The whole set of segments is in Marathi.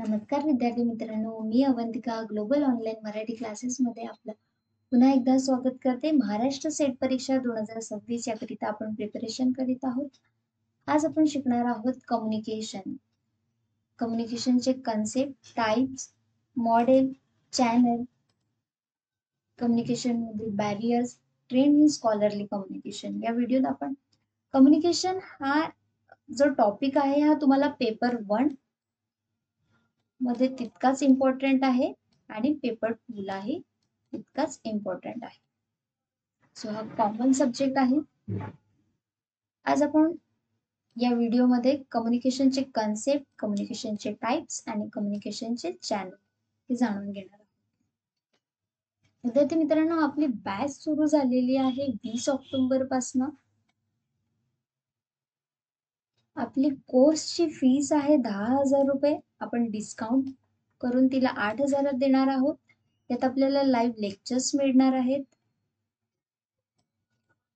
नमस्कार विद्यार्थी मित्रांनो, मी अवंतिका ग्लोबल ऑनलाईन मराठी क्लासेसमध्ये आपलं पुन्हा एकदा स्वागत करते. महाराष्ट्र सेट परीक्षा 2026 याकरिता आपण प्रिपरेशन करीत आहोत. आज आपण शिकणार आहोत कम्युनिकेशन. कम्युनिकेशनचे concept, types, model, channel, communication मधील barriers, trend in scholarly communication. या व्हिडिओत आपण कम्युनिकेशन हा जो टॉपिक आहे हा तुम्हाला पेपर 1 मध्ये तितकाच इम्पॉर्टंट आहे आणि पेपर 2 लाही तितकाच इम्पॉर्टंट आहे. सो हा कॉमन सब्जेक्ट आहे. आज आपण या व्हिडिओमध्ये कम्युनिकेशनचे कन्सेप्ट, कम्युनिकेशनचे टाइप्स आणि कम्युनिकेशनचे चॅनल हे जाणून घेणार आहोत. विद्यार्थी मित्रांनो, आपली बॅच सुरू झालेली आहे 20 ऑक्टोबर पासून. आपली कोर्सची फीस आहे 10,000 रुपये. आपण डिस्काउंट करून तिला 8,000 देणार आहोत. यात आपल्याला लाईव्ह लेक्चर्स मिळणार आहेत.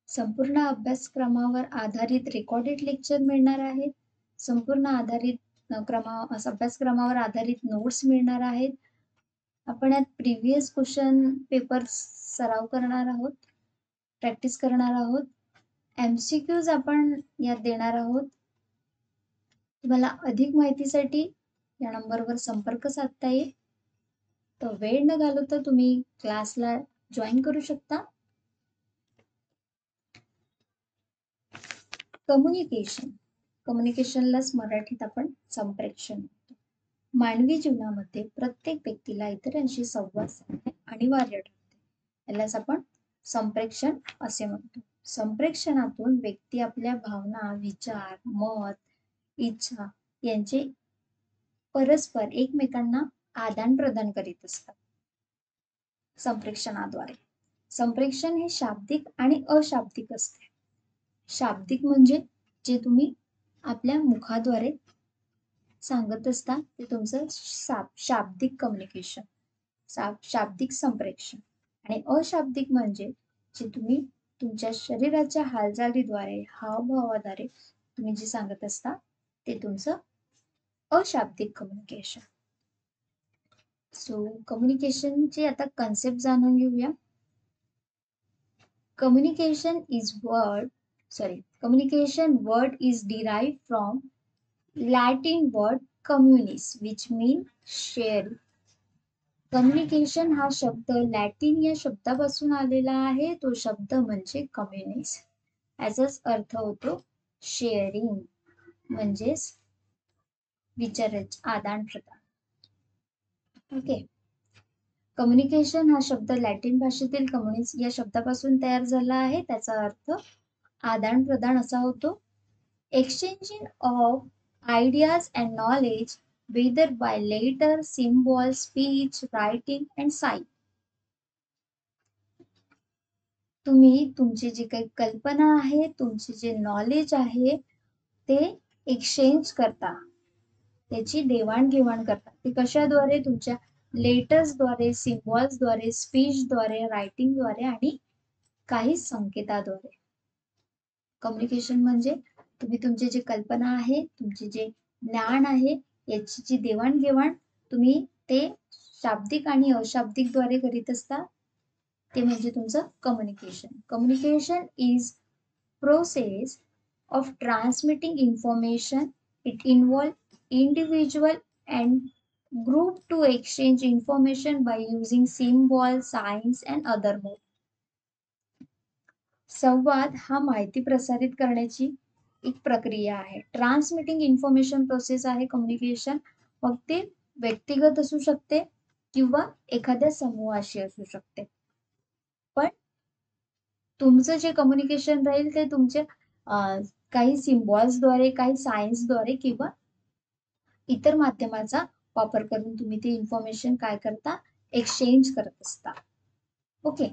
संपूर्ण अभ्यासक्रमावर आधारित रेकॉर्डेड लेक्चर मिळणार आहेत. संपूर्ण अभ्यासक्रमावर आधारित नोट्स मिळणार आहेत. आपण यात प्रिव्हियस क्वेश्चन पेपर सराव करणार आहोत, प्रॅक्टिस करणार आहोत. MCQs आपण यात देणार आहोत. तुम्हाला अधिक माहितीसाठी या नंबरवर संपर्क साधता येईल. तर वेळ न घालवता तुम्ही क्लासला जॉईन करू शकता. कम्युनिकेशनलाच मराठीत आपण संप्रेषण म्हणतो. मानवी जीवनामध्ये प्रत्येक व्यक्तीला इतरांशी संवाद साधणे अनिवार्य ठरते. यालाच आपण संप्रेषण असे म्हणतो. संप्रेषणातून व्यक्ती आपल्या भावना, विचार, मत, इच्छा यांचे परस्पर एकमेकांना आदान प्रदान करीत असतात. संप्रेषणाद्वारे संप्रेषण हे शाब्दिक आणि अशाब्दिक असते. शाब्दिक म्हणजे जे तुम्ही आपल्या मुखाद्वारे सांगत असता ते तुमचं शाब्दिक कम्युनिकेशन, शाब्दिक संप्रेषण. आणि अशाब्दिक म्हणजे जे तुम्ही तुमच्या शरीराच्या हालचालीद्वारे, हावभावाद्वारे तुम्ही जे सांगत असता ते तुमचं अशाब्दिक कम्युनिकेशन. सो कम्युनिकेशनचे आता कन्सेप्ट जाणून घेऊया. Communication word is derived from Latin word communis, which means share. Communication हा शब्द लॅटिन या शब्दापासून आलेला आहे. तो शब्द म्हणजे कम्युनिस. याचाच अर्थ होतो शेअरिंग, म्हणजेच विचारांचे आदान प्रदान. ओके. कम्युनिकेशन हा शब्द लॅटिन भाषेतील कम्युनिस या शब्दापासून तयार झाला आहे. त्याचा अर्थ आदान प्रदान असा होतो. Exchanging of ideas and knowledge whether by letter, symbol, speech, writing and sign. तुम्ही तुमची जी काही कल्पना आहे, तुमचे जे नॉलेज आहे ते एक्सचेंज करता, त्याची देवाणघेवाण करता. ते कशाद्वारे? तुमच्या लेटर्सद्वारे, सिम्बॉल्सद्वारे, स्पीचद्वारे, रायटिंगद्वारे आणि काही संकेताद्वारे. कम्युनिकेशन म्हणजे तुम्ही तुमची जी कल्पना आहे, तुमचे जे ज्ञान आहे याची जी देवाणघेवाण तुम्ही ते शाब्दिक आणि अशाब्दिकद्वारे करीत असता, ते म्हणजे तुमचं communication. Communication is process of transmitting information. It involves individual and group to exchange information by using symbols, signs and other mode. संवाद हा माहिती प्रसारित करण्याची एक प्रक्रिया आहे. ट्रान्समिटिंग इन्फॉर्मेशन प्रोसेस आहे कम्युनिकेशन. मग ते व्यक्तिगत असू शकते किंवा एखाद्या समूहाशी असू शकते. पण तुमचं जे कम्युनिकेशन राहील ते तुमचे काही सिम्बॉल्सद्वारे, काही सायन्सद्वारे किंवा इतर माध्यमाचा वापर करून तुम्ही ती इन्फॉर्मेशन काय करता? एक्सचेंज करत असता. ओके.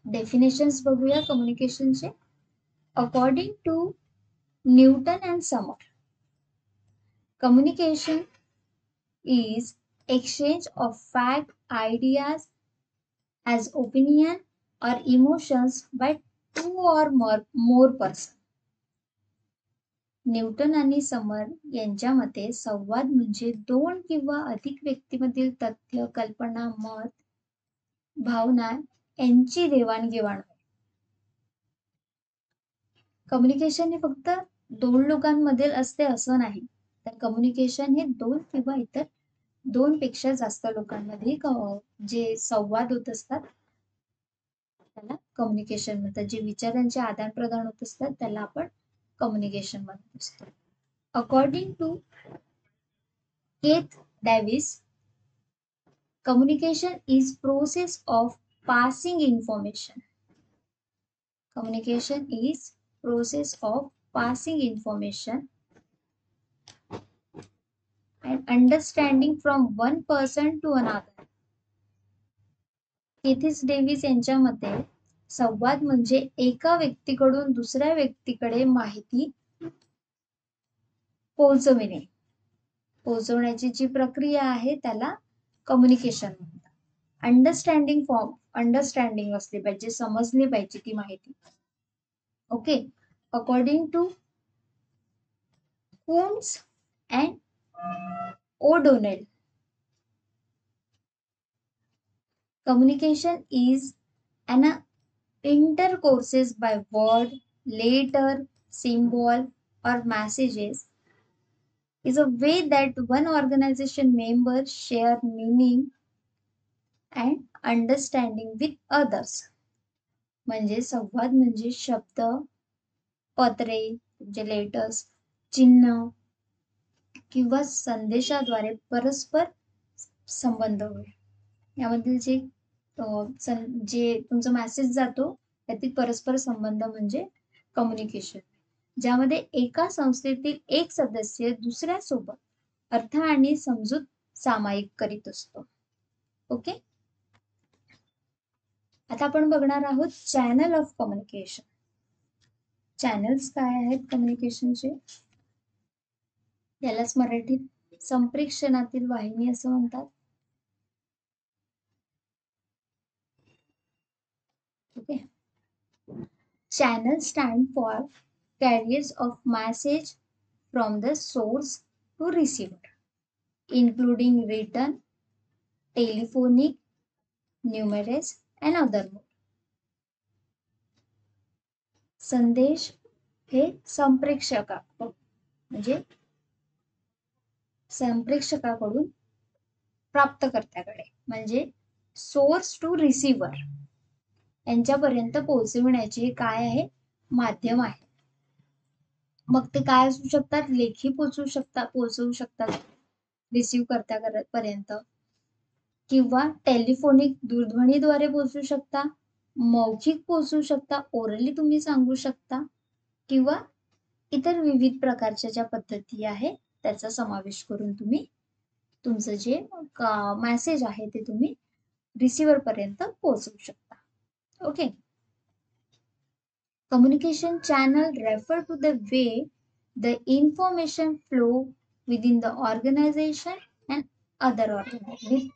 डेफिनेशन्स बघूया कम्युनिकेशनचे. According to Newton and Summer, communication is exchange of fact, ideas as opinion or emotions by two or more persons. Newton आणि समर यांच्या मते संवाद म्हणजे दोन किंवा अधिक व्यक्तीमधील तथ्य, कल्पना, मत, भावना यांची देवाणघेवाण. कम्युनिकेशन हे फक्त दोन लोकांमधील असते असं नाही, तर कम्युनिकेशन हे दोन किंवा इतर दोन पेक्षा जास्त लोकांमध्ये जे संवाद होत असतात त्याला कम्युनिकेशन म्हणतात. जे विचारांचे आदान प्रदान होत असतात त्याला आपण कम्युनिकेशन म्हणत असतो. According to Keith Davis, communication is process of passing information. Communication is process of passing information and understanding from one person to another. केथिस डेव्हिस यांच्या मते संवाद म्हणजे एका व्यक्तीकडून दुसऱ्या व्यक्तीकडे माहिती पोहोचवण्याची जी प्रक्रिया आहे त्याला कम्युनिकेशन म्हणतात. अंडरस्टँडिंग असली पाहिजे, समजली पाहिजे ती माहिती. Okay. According to Koontz and O'Donnell, communication is an intercourses by word, letter, symbol or messages is a way that one organization members share meaning and understanding with others. म्हणजे संवाद म्हणजे शब्द, पत्रे, जे लेटर्स, चिन्ह किंवा संदेशाद्वारे परस्पर संबंध होय. यामधील जे तुमचा मेसेज जातो त्यातील परस्पर संबंध म्हणजे कम्युनिकेशन, ज्यामध्ये एका संस्थेतील एक सदस्य दुसऱ्यासोबत अर्थ आणि समजूत सामायिक करीत असतो. ओके. आता आपण बघणार आहोत चॅनल ऑफ कम्युनिकेशन. चॅनल्स काय आहेत कम्युनिकेशनचे? यालाच मराठीत संप्रेषणातील वाहिनी असं म्हणतात. Okay. Channel stand for carriers of message from the source to receiver, including written, telephonic, numerous and other mode. संदेश हे संप्रेषकाकडून प्राप्तकर्त्याकडे म्हणजे सोर्स टू रिसिव्हर यांच्यापर्यंत पोहोचविण्याचे काय आहे? माध्यम आहे. मग ते काय असू शकतात? लेखी पोहोचवू शकतात रिसिव्ह कर्त्यापर्यंत, किंवा टेलिफोनिक दूरध्वनीद्वारे पोहोचू शकता, मौखिक पोहोचू शकता, ओरली तुम्ही सांगू शकता, किंवा इतर विविध प्रकारच्या ज्या पद्धती आहे त्याचा समावेश करून तुम्ही तुमचं जे मेसेज आहे ते तुम्ही रिसिव्हर पर्यंत पोहोचवू शकता. Okay. Communication channel refer to the way the information flow within the organization and other organization.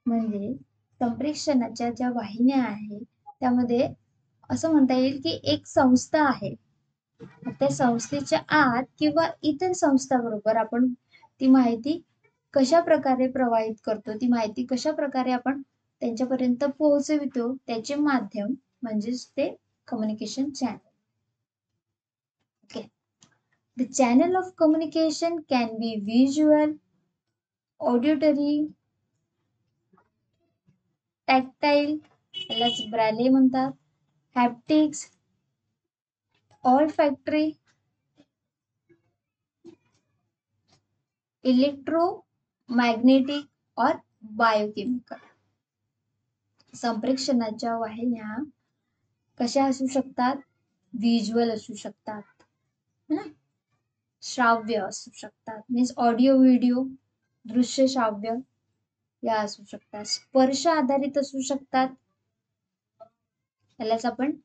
म्हणजे संप्रेषणाच्या ज्या वाहिन्या आहेत त्यामध्ये असं म्हणता येईल की एक संस्था आहे, त्या संस्थेच्या आत किंवा इतर संस्थांबरोबर आपण ती माहिती कशा प्रकारे प्रवाहित करतो, ती माहिती कशा प्रकारे आपण त्यांच्यापर्यंत पोहोचवितो, त्याचे माध्यम म्हणजेच ते communication channel. Okay. The channel of communication can be visual, auditory, tactile, यालाच ब्रॅले म्हणतात, हॅप्टिक्स, ऑलफॅक्टरी, इलेक्ट्रोमॅग्नेटिक और बायोकेमिकल. संप्रेषणाच्या वाहिन्या कशा असू शकतात? व्हिज्युअल असू शकतात, श्राव्य असू शकतात, मीन्स ऑडिओ व्हिडिओ, दृश्य श्राव्य या असू शकतात, स्पर्श आधारित असू शकतात, यालाच आपण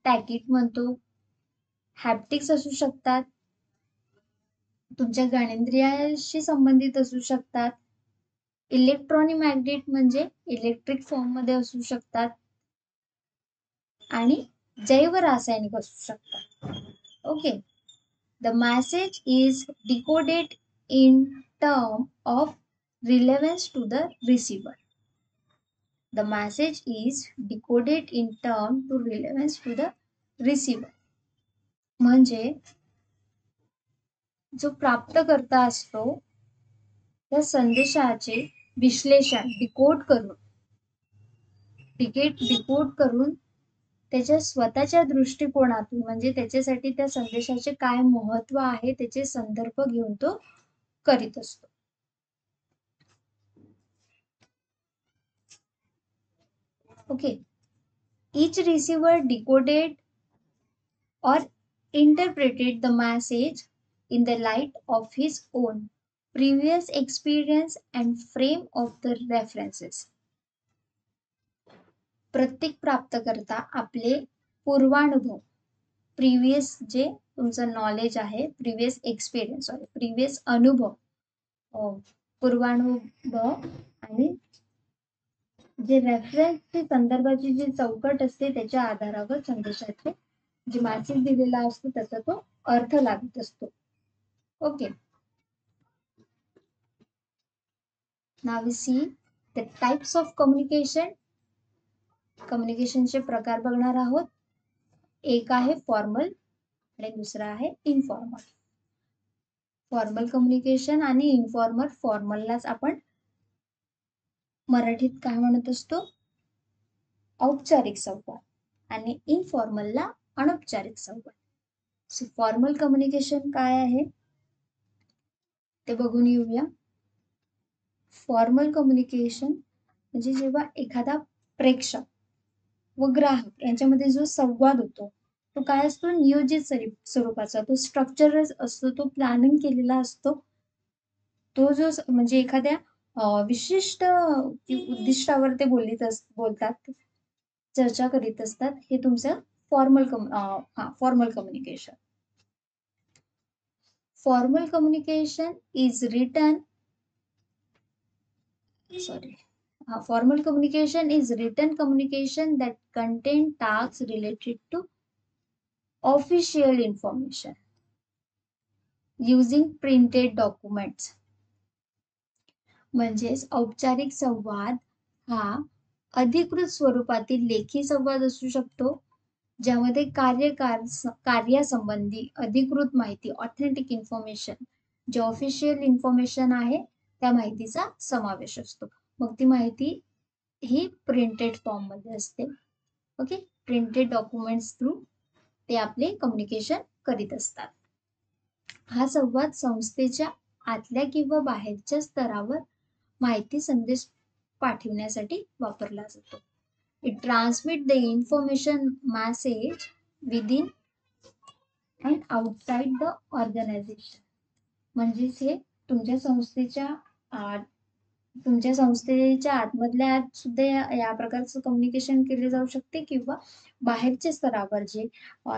टॅकिट म्हणतो, हॅप्टिक्स असू शकतात, तुमच्या घाणेंद्रियाशी संबंधित असू शकतात, इलेक्ट्रॉनिक म्हणजे इलेक्ट्रिक फॉर्म मध्ये असू शकतात, आणि जैव रासायनिक असू शकतात. Okay. The message is decoded in term of relevance to the receiver. The message is decoded in term to relevance to the receiver. म्हणजे जो प्राप्तकर्ता असतो त्या संदेशाचे विश्लेषण डिकोड करून त्याच्या स्वतःच्या दृष्टिकोनातून म्हणजे त्याच्यासाठी त्या संदेशाचे काय महत्व आहे त्याचे संदर्भ घेऊन तो करीत असतो. Okay. Each receiver decoded or interpreted the message in the light of his own previous experience and frame of the references. प्रत्येक प्राप्तकर्ता आपले पूर्वानुभव प्रिव्हियस जे तुमचं नॉलेज आहे प्रिव्हियस अनुभव पूर्वानुभव आणि जे रेफरन्सची संदर्भाची जी चौकट असते त्याच्या आधारावर संदेशाचे जे मॅसेज दिलेला असतो त्याचा तो अर्थ लागत असतो. Okay. Now we see the types of communication. कम्युनिकेशनचे प्रकार बघणार आहोत. एक आहे फॉर्मल आणि दुसरा आहे इनफॉर्मल. फॉर्मल कम्युनिकेशन आणि इनफॉर्मल. फॉर्मललाच आपण मराठीत काय म्हणत असतो औपचारिक संवाद आणि इनफॉर्मलला अनौपचारिक संवाद. सो फॉर्मल कम्युनिकेशन काय आहे ते बघून येऊया. फॉर्मल कम्युनिकेशन म्हणजे जेव्हा एखादा प्रेक्षक व ग्राहक यांच्यामध्ये जो संवाद होतो तो काय असतो नियोजित स्वरूपाचा, तो स्ट्रक्चरच असतो, तो प्लॅनिंग केलेला असतो. तो जो म्हणजे एखाद्या विशिष्ट उद्दिष्टावर ते बोलतात, चर्चा करीत असतात. हे तुमचं formal communication. Formal communication is written formal communication is written communication that contain tasks related to official information using printed documents. म्हणजेच औपचारिक संवाद हा अधिकृत स्वरूपातील लेखी संवाद असू शकतो ज्यामध्ये कार्यासंबंधी अधिकृत माहिती ऑथेंटिक इन्फॉर्मेशन जे ऑफिशियल इन्फॉर्मेशन आहे त्या माहितीचा समावेश असतो. मग ती माहिती ही प्रिंटेड फॉर्म मध्ये असते. ओके. प्रिंटेड डॉक्युमेंट्स थ्रू ते आपले कम्युनिकेशन करीत असतात. हा संवाद संस्थेच्या आतल्या किंवा बाहेरच्या स्तरावर माहिती संदेश पाठवण्यासाठी वापरला जातो. It transmit the information message within and outside the organisation. म्हणजेच हे तुमच्या संस्थेच्या आतमधल्या आत सुद्धा या प्रकारचं कम्युनिकेशन केले जाऊ शकते किंवा बाहेरच्या स्तरावर जे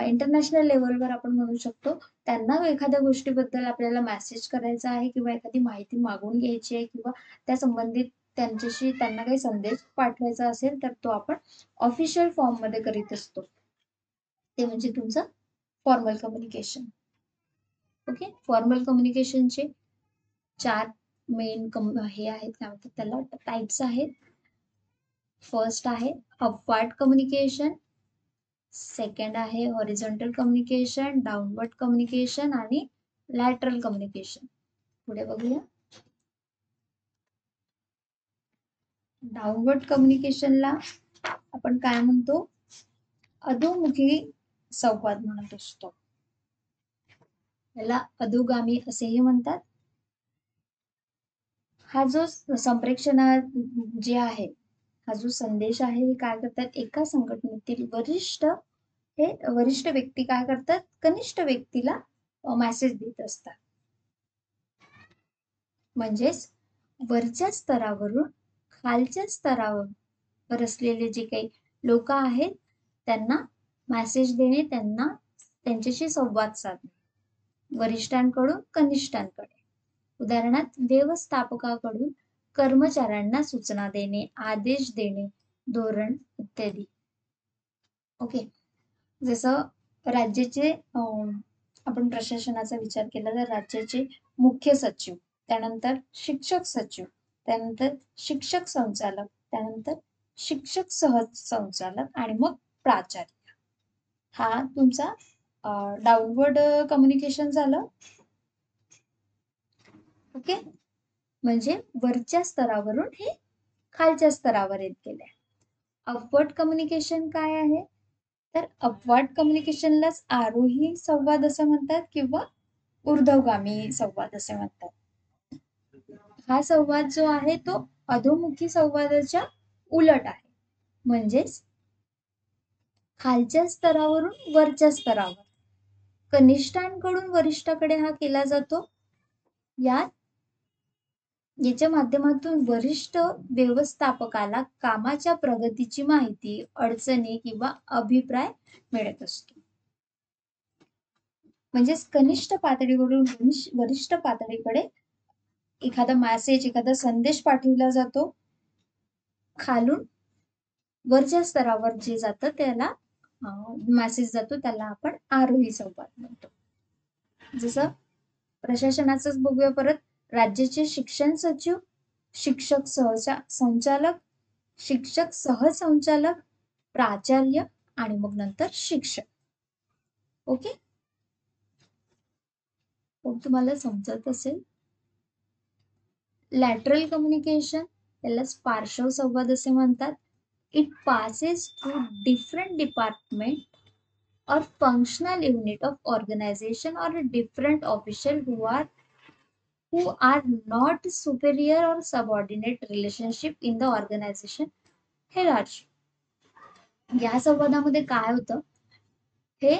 इंटरनॅशनल लेवलवर आपण म्हणू शकतो त्यांना एखाद्या गोष्टीबद्दल आपल्याला मेसेज करायचा आहे किंवा एखादी माहिती मागून घ्यायची आहे किंवा त्या संबंधित त्यांना काही संदेश पाठवायचा असेल तर तो आपण ऑफिशियल फॉर्म मध्ये करीत असतो. ते म्हणजे तुमचं फॉर्मल कम्युनिकेशन. ओके. फॉर्मल कम्युनिकेशनचे 4 मेन हे आहेत काय म्हणतात त्याला टाइप्स आहेत. फर्स्ट आहे अपवर्ड कम्युनिकेशन, सेकंड आहे हॉरिझॉन्टल कम्युनिकेशन, डाउनवर्ड कम्युनिकेशन आणि लॅटरल कम्युनिकेशन. पुढे बघूया. डाउनवर्ड कम्युनिकेशनला आपण काय म्हणतो अधोमुखी संवाद म्हणत असतो. याला अधोगामी असेही म्हणतात. हा जो संप्रेषण जे आहे हा जो संदेश आहे हे काय करतात एका संघटनेतील वरिष्ठ व्यक्ती काय करतात कनिष्ठ व्यक्तीला मेसेज देत असतात. म्हणजेच वरच्या स्तरावरून खालच्या स्तरावर असलेले जे काही लोक आहेत त्यांना मेसेज देणे, त्यांच्याशी संवाद साधणे वरिष्ठांकडून कनिष्ठांकडे. उदाहरणार्थ व्यवस्थापकाकडून कर्मचाऱ्यांना सूचना देणे, आदेश देणे, धोरण इत्यादी. ओके. जसं राज्याचे आपण प्रशासनाचा विचार केला तर राज्याचे मुख्य सचिव, त्यानंतर शिक्षक सचिव, त्यानंतर शिक्षक संचालक, त्यानंतर शिक्षक सहसंचालक आणि मग प्राचार्य. हा तुमचा डाउनवर्ड कम्युनिकेशन झालं. ओके, म्हणजे वरच्या स्तरावरून हे खालच्या स्तरावर येत गेले. अपवर्ड कम्युनिकेशन काय आहे? तर अपवर्ड कम्युनिकेशनलाच आरोही संवाद असं म्हणतात किंवा ऊर्ध्वगामी संवाद असे म्हणतात. हा संवाद जो आहे तो अधोमुखी संवादाच्या उलट आहे. म्हणजेच खालच्या स्तरावरून वरच्या स्तरावर, कनिष्ठांकडून वरिष्ठाकडे हा केला जातो. याच्या माध्यमातून वरिष्ठ व्यवस्थापकाला कामाच्या प्रगतीची माहिती, अडचणी किंवा अभिप्राय मिळत असतो. म्हणजेच कनिष्ठ पातळीवरून वरिष्ठ पातळीकडे एखादा मेसेज, एखादा संदेश पाठवला जातो. खालून वरच्या स्तरावर जे जातं त्याला मेसेज जातो, त्याला आपण आरोही संवाद म्हणतो. जसं प्रशासनाचंच बघूया परत. राज्याचे शिक्षण सचिव, शिक्षक संचालक, शिक्षक सहसंचालक, प्राचार्य आणि मग नंतर शिक्षक. ओके, मग तुम्हाला समजत असेल. लॅटरल कम्युनिकेशन, त्यालाच पार्श्व संवाद असे म्हणतात. It passes through different department or functional unit of organization or a different official who are not superior or subordinate relationship in the organization hierarchy. या संवादामध्ये काय होतं, हे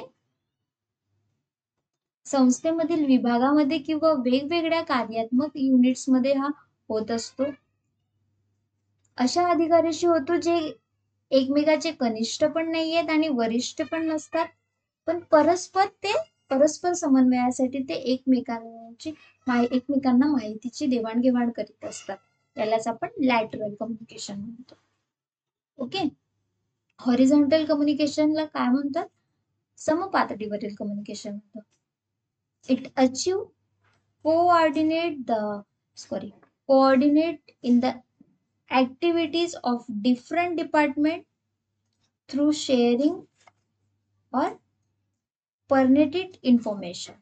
संस्थेमधील विभागामध्ये किंवा वेगवेगळ्या कार्यात्मक युनिट्समध्ये हा होत असतो. अशा अधिकाऱ्याशी होतो जे एकमेकाचे कनिष्ठ पण नाहीयेत आणि वरिष्ठ पण नसतात, पण परस्पर समन्वयासाठी ते एकमेकांना माहितीची देवाणघेवाण करीत असतात. यालाच आपण लॅटरल कम्युनिकेशन म्हणतो. ओके, हॉरिझॉन्टल कम्युनिकेशनला काय म्हणतात? समपातळीवरील कम्युनिकेशन म्हणतात. It achieve coordinate in the activities of different department through sharing or pertinent information.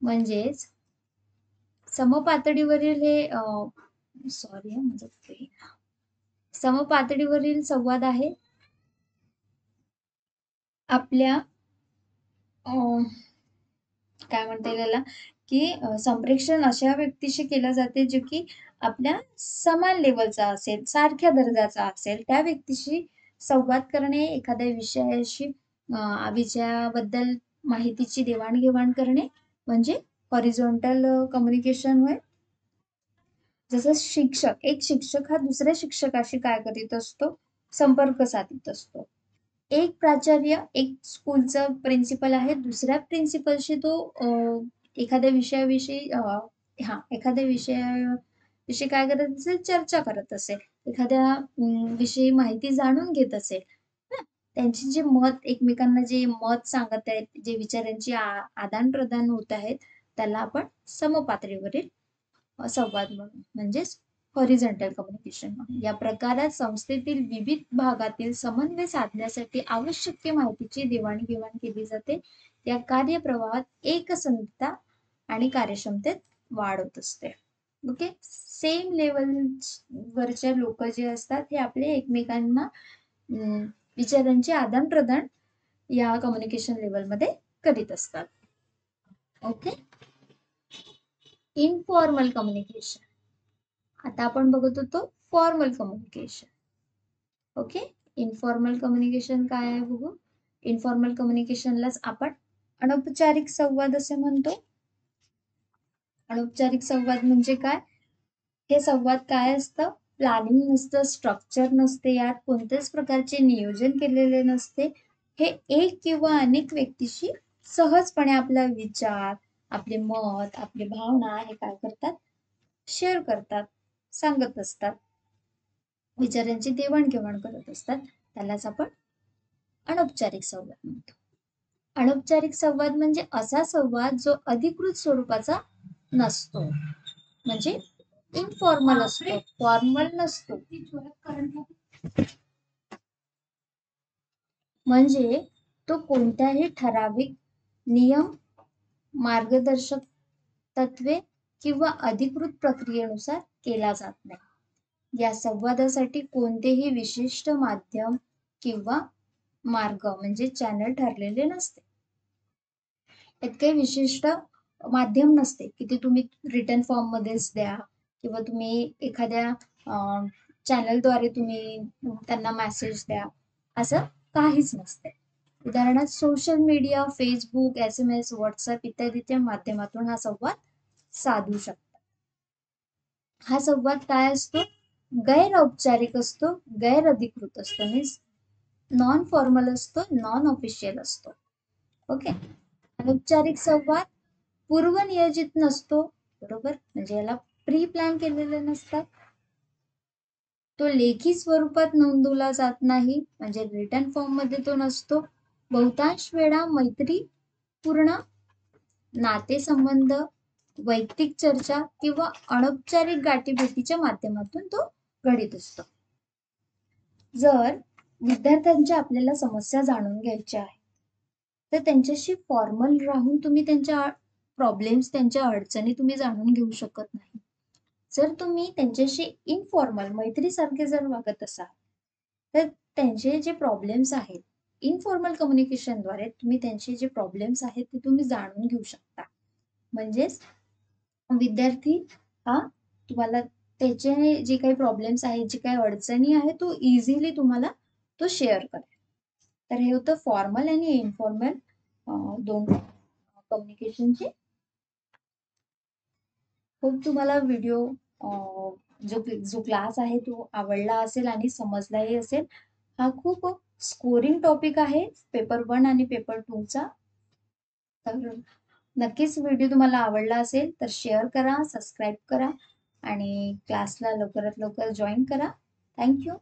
म्हणजेच समपातळीवरील समपातळीवरील संवाद आहे आपल्या काय म्हणता येईल याला, की संप्रेषण अशा व्यक्तीशी केलं जाते जो की आपल्या समान लेवलचा असेल, सारख्या दर्जाचा असेल, त्या व्यक्तीशी संवाद करणे, एखाद्या विषयाबद्दल माहितीची देवाणघेवाण करणे म्हणजे हॉरिझॉन्टल कम्युनिकेशन होय. जसं एक शिक्षक हा दुसऱ्या शिक्षकाशी काय करीत असतो? संपर्क साधित असतो. एक प्राचार्य एक स्कूलचा प्रिन्सिपल आहे, दुसऱ्या प्रिन्सिपलशी तो एखाद्या विषयाविषयी काय करत असेल, चर्चा करत असेल, एखाद्या विषयी माहिती जाणून घेत असेल. त्यांची जे मत सांगत आहेत, जे विचारांची आदान प्रदान होत आहेत, त्याला आपण समपातळीवरील संवाद म्हणजेच हॉरिझॉन्टल कम्युनिकेशन. या प्रकारात संस्थेतील विविध भागातील समन्वय साधण्यासाठी आवश्यक माहितीची देवाणघेवाण केली जाते. या कार्यप्रवाहात एकसंधता आणि कार्यक्षमतेत वाढ होत असते. ओके, सेम लेवलवरचे लोक जे असतात हे आपले एकमेकांना विचारांचे आदान प्रदान या कम्युनिकेशन लेवलमध्ये करीत असतात. Okay, informal communication. आता आपण बघत होतो formal communication. Okay, informal communication काय आहे बघू. इनफॉर्मल कम्युनिकेशनलाच आपण अनौपचारिक संवाद असे म्हणतो. अनौपचारिक संवाद म्हणजे काय? हे संवाद काय असतं? प्लॅनिंग नसतं, स्ट्रक्चर नसते, यात कोणत्याच प्रकारचे नियोजन केलेले नसते. हे एक किंवा अनेक व्यक्तीशी सहजपणे आपला विचार, आपले मत, आपली भावना हे काय करतात? शेअर करतात, सांगत असतात, विचारांची देवाणघेवाण करत असतात. त्यालाच आपण अनौपचारिक संवाद म्हणतो. अनौपचारिक संवाद म्हणजे असा संवाद जो अधिकृत स्वरूपाचा नसतो, म्हणजे इनफॉर्मल असतो, फॉर्मल नसतो. म्हणजे तो कोणत्याही ठराविक नियम, मार्गदर्शक तत्वे किंवा अधिकृत प्रक्रियेनुसार केला जात नाही. या संवादासाठी कोणतेही विशिष्ट माध्यम किंवा मार्ग म्हणजे चॅनल ठरलेले नसते. यात काही विशिष्ट माध्यम नसते की ते तुम्ही रिटर्न फॉर्म मध्येच द्या किंवा तुम्ही एखाद्या चॅनलद्वारे तुम्ही त्यांना मेसेज द्या, असं काहीच नसते. उदाहरणार्थ social media, Facebook, SMS, WhatsApp इत्यादीच्या माध्यमातून हा संवाद साधू शकता. हा संवाद काय असतो? गैर औपचारिक असतो, गैर अधिकृत असतो, मीन्स नॉन फॉर्मल असतो, नॉन ऑफिशियल असतो. ओके. अनौपचारिक संवाद पूर्वनियोजित नसतो, बरोबर, म्हणजे याला प्री प्लॅन केलेले नसतात. तो लेखी स्वरूपात नोंदवला जात नाही, म्हणजे रिटर्न फॉर्म मध्ये तो नसतो. बहुतांश वेळा मैत्रीपूर्ण नातेसंबंध, वैयक्तिक चर्चा किंवा अनौपचारिक गाठीभेटीच्या माध्यमातून तो घडित असतो. जर विद्यार्थ्यांच्या आपल्याला समस्या जाणून घ्यायच्या आहेत तर त्यांच्याशी फॉर्मल राहून तुम्ही त्यांच्या प्रॉब्लेम्स, त्यांच्या अडचणी तुम्ही जाणून घेऊ शकत नाही. जर तुम्ही त्यांच्याशी इनफॉर्मल मैत्रीसारखे जर वागत असाल तर त्यांचे जे प्रॉब्लेम्स आहेत, इनफॉर्मल कम्युनिकेशनद्वारे तुम्ही त्यांचे जे प्रॉब्लेम्स आहेत ते तुम्ही जाणून घेऊ शकता. म्हणजेच विद्यार्थी हा तुम्हाला त्याचे जे काही प्रॉब्लेम्स आहेत, जे काही अडचणी आहेत, तो इझिली तुम्हाला तो शेअर करेल. तर हे होतं फॉर्मल आणि इनफॉर्मल दोन कम्युनिकेशनचे. खूप तुम्हाला व्हिडिओ जो क्लास आहे तो आवडला असेल आणि समजलाही असेल. हा खूप स्कोरिंग टॉपिक आहे पेपर 1 आणि पेपर 2 चा. तर नक्कीच व्हिडिओ तुम्हाला आवडला असेल तर शेअर करा, सबस्क्राईब करा आणि क्लासला लवकरात लवकर जॉईन करा. थँक्यू.